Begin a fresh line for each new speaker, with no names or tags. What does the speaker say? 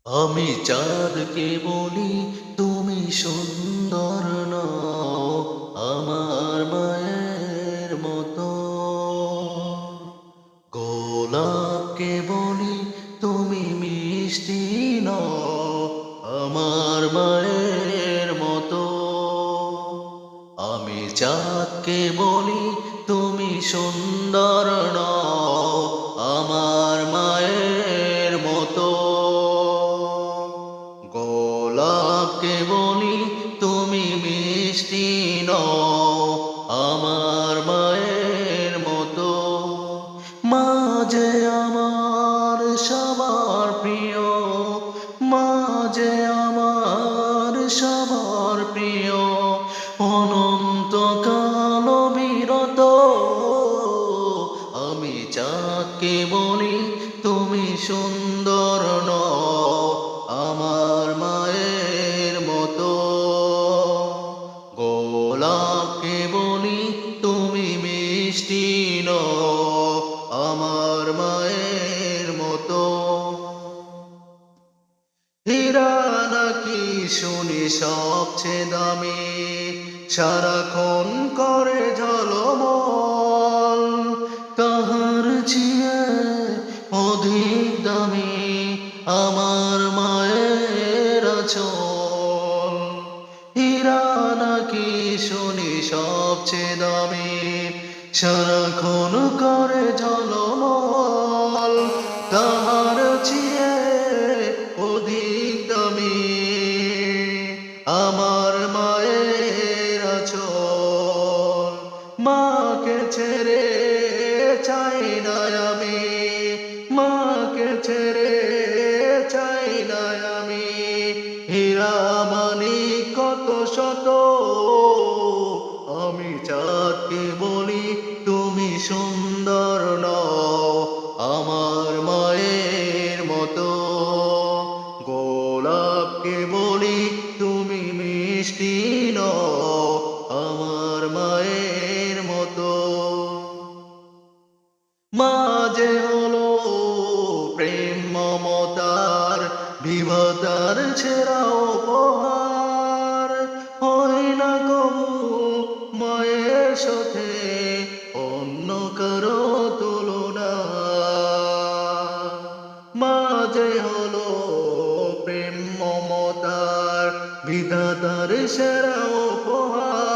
আমি চাঁদকে বলি তুমি সুন্দর নও আমার মায়ের মতো। গোলাপকে বলি তুমি মিষ্টি নও আমার মায়ের মতো। আমি চাঁদকে বলি তুমি সুন্দর নও আমার মায়ের মতো। গোলাপকে বলি তুমি মিষ্টি নও আমার মায়ের মতো। মা যে আমার সবার প্রিয়, মা যে আমার সবার প্রিয়, অনন্তকাল বিরত। আমি চাঁদকে বলি তুমি সুন্দর নও আমার মায়ের মতো। গোলাপকে বলি তুমি মিষ্টি নও আমার মায়ের মতো। হীরা নাকি শুনি সবচেয়ে দামি, সারাক্ষণ করে ঝলমল, তাহার চেয়ে অধিক দামি আমার মায়ের আঁচল। হীরা নাকি শুনি সবচেয়ে দামি, সারাক্ষণ করে ঝলমল, তাহার চেয়ে অধিক দামি আমার মায়ের আঁচল। মাকে ছেড়ে চাই না আমি, মাকে ছেড়ে চাই না আমি। হীরা মানিক কত শত, আমি চাঁদকে বলি তুমি সুন্দর নও আমার মায়ের মতো। গোলাপকে বলি তুমি মিষ্টি নও আমার মায়ের মতো। মা যে হলো প্রেম মমতার বিধাতার ছেঁড়া উপহার, হয় না কবু মায়ের সাথে অন্য কারো তুলনা। মা যে হলো প্রেম মমতার বিধাতার সেরা উপহার,